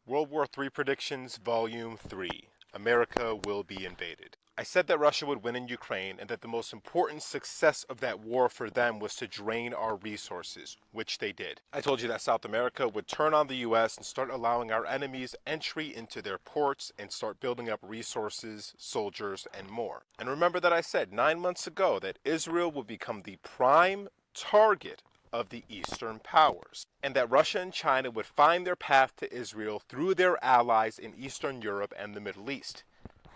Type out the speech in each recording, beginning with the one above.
World War III Predictions, Volume 3. America will be invaded. I said that Russia would win in Ukraine and that the most important success of that war for them was to drain our resources, which they did. I told you that South America would turn on the US and start allowing our enemies entry into their ports and start building up resources, soldiers, and more. And remember that I said 9 months ago that Israel would become the prime target of the Eastern powers, and that Russia and China would find their path to Israel through their allies in Eastern Europe and the Middle East,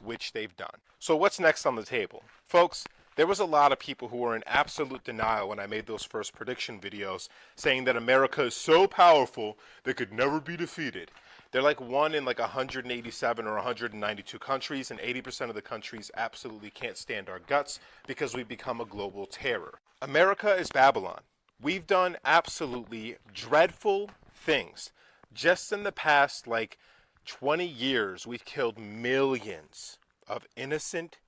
which they've done. So what's next on the table? Folks, there was a lot of people who were in absolute denial when I made those first prediction videos, saying that America is so powerful they could never be defeated. They're like one in like 187 or 192 countries, and 80% of the countries absolutely can't stand our guts because we've become a global terror. America is Babylon. We've done absolutely dreadful things. Just in the past, 20 years, we've killed millions of innocent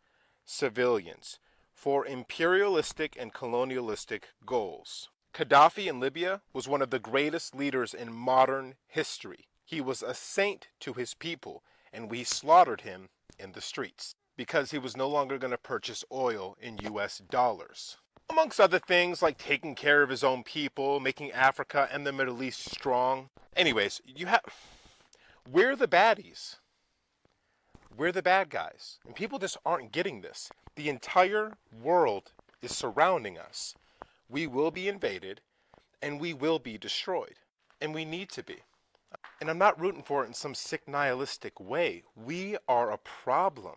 civilians for imperialistic and colonialistic goals. Gaddafi in Libya was one of the greatest leaders in modern history. He was a saint to his people, and we slaughtered him in the streets because he was no longer going to purchase oil in US dollars. Amongst other things like taking care of his own people, making Africa and the Middle East strong. Anyways, we're the baddies. We're the bad guys. And people just aren't getting this. The entire world is surrounding us. We will be invaded and we will be destroyed. And we need to be. And I'm not rooting for it in some sick nihilistic way. We are a problem.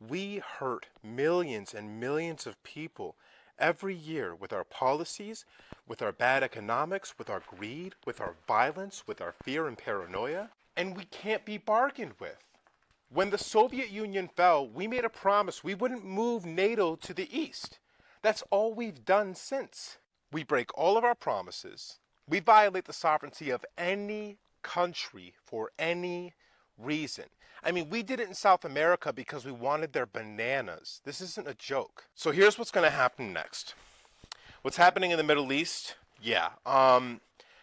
We hurt millions and millions of people every year with our policies, with our bad economics, with our greed, with our violence, with our fear and paranoia, and we can't be bargained with. When the Soviet Union fell, we made a promise we wouldn't move NATO to the east. That's all we've done since. We break all of our promises. We violate the sovereignty of any country for any reason. I mean, we did it in South America because we wanted their bananas. This isn't a joke. So here's what's going to happen next. What's happening in the Middle East? Yeah,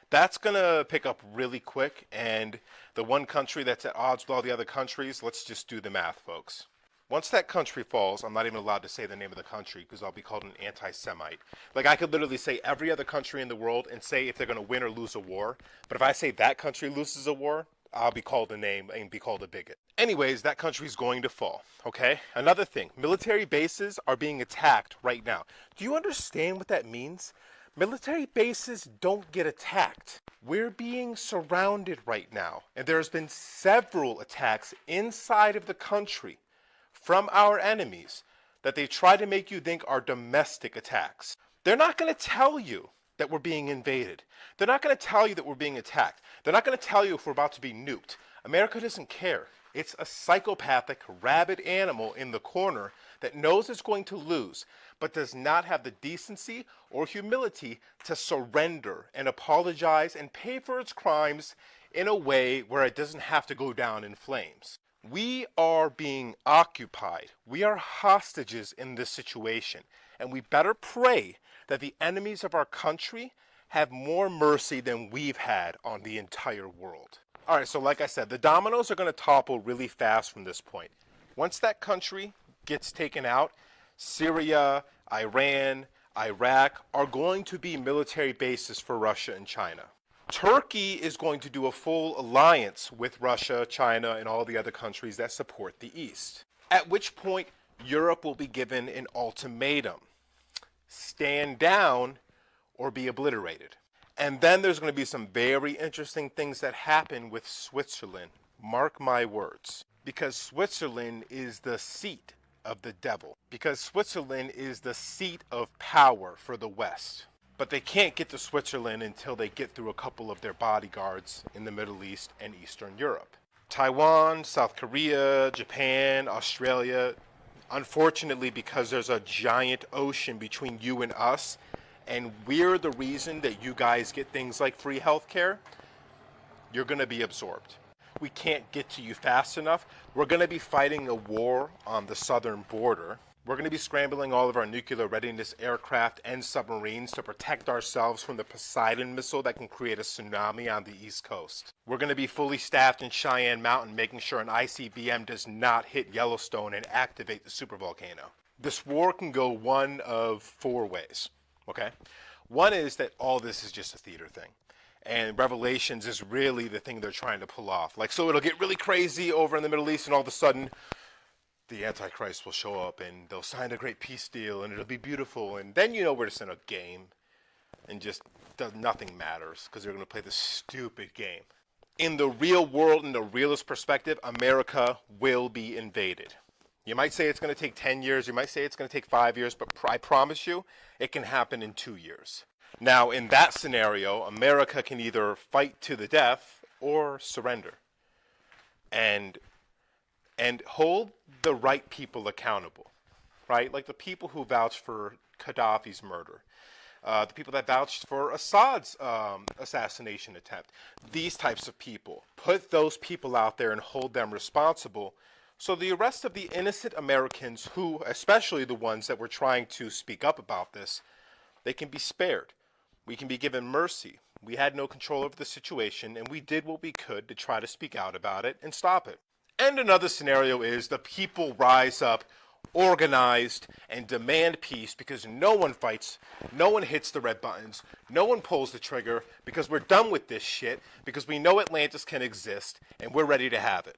that's going to pick up really quick. And the one country that's at odds with all the other countries, let's just do the math, folks. Once that country falls, I'm not even allowed to say the name of the country because I'll be called an anti-Semite. I could literally say every other country in the world and say if they're going to win or lose a war. But if I say that country loses a war, I'll be called a name and be called a bigot. Anyways, that country's going to fall, okay? Another thing, military bases are being attacked right now. Do you understand what that means? Military bases don't get attacked. We're being surrounded right now, and there's been several attacks inside of the country from our enemies that they try to make you think are domestic attacks. They're not going to tell you that we're being invaded. They're not going to tell you that we're being attacked. They're not going to tell you if we're about to be nuked. America doesn't care. It's a psychopathic, rabid animal in the corner that knows it's going to lose, but does not have the decency or humility to surrender and apologize and pay for its crimes in a way where it doesn't have to go down in flames. We are being occupied. We are hostages in this situation, and we better pray that the enemies of our country have more mercy than we've had on the entire world. All right, so like I said, the dominoes are going to topple really fast from this point. Once that country gets taken out, Syria, Iran, Iraq are going to be military bases for Russia and China. Turkey is going to do a full alliance with Russia, China, and all the other countries that support the East. At which point, Europe will be given an ultimatum. Stand down or be obliterated. And then there's going to be some very interesting things that happen with Switzerland. Mark my words. Because Switzerland is the seat of the devil. Because Switzerland is the seat of power for the West. But they can't get to Switzerland until they get through a couple of their bodyguards in the Middle East and Eastern Europe. Taiwan, South Korea, Japan, Australia. Unfortunately, because there's a giant ocean between you and us, and we're the reason that you guys get things like free healthcare, you're going to be absorbed. We can't get to you fast enough. We're going to be fighting a war on the southern border. We're going to be scrambling all of our nuclear readiness aircraft and submarines to protect ourselves from the Poseidon missile that can create a tsunami on the East Coast. We're going to be fully staffed in Cheyenne Mountain, making sure an ICBM does not hit Yellowstone and activate the supervolcano. This war can go one of four ways, okay? One is that all this is just a theater thing. And Revelations is really the thing they're trying to pull off. Like, so it'll get really crazy over in the Middle East, and all of a sudden, the Antichrist will show up, and they'll sign a great peace deal, and it'll be beautiful. And then we're just in a game, and just nothing matters, because they're going to play this stupid game. In the real world, in the realist perspective, America will be invaded. You might say it's going to take 10 years, you might say it's going to take 5 years, but I promise you, it can happen in 2 years. Now, in that scenario, America can either fight to the death or surrender and hold the right people accountable, right? Like the people who vouched for Gaddafi's murder, the people that vouched for Assad's assassination attempt, these types of people. Put those people out there and hold them responsible, so the rest of the innocent Americans who, especially the ones that were trying to speak up about this, they can be spared. We can be given mercy. We had no control over the situation, and we did what we could to try to speak out about it and stop it. And another scenario is the people rise up, organized, and demand peace because no one fights, no one hits the red buttons, no one pulls the trigger, because we're done with this shit, because we know Atlantis can exist, and we're ready to have it.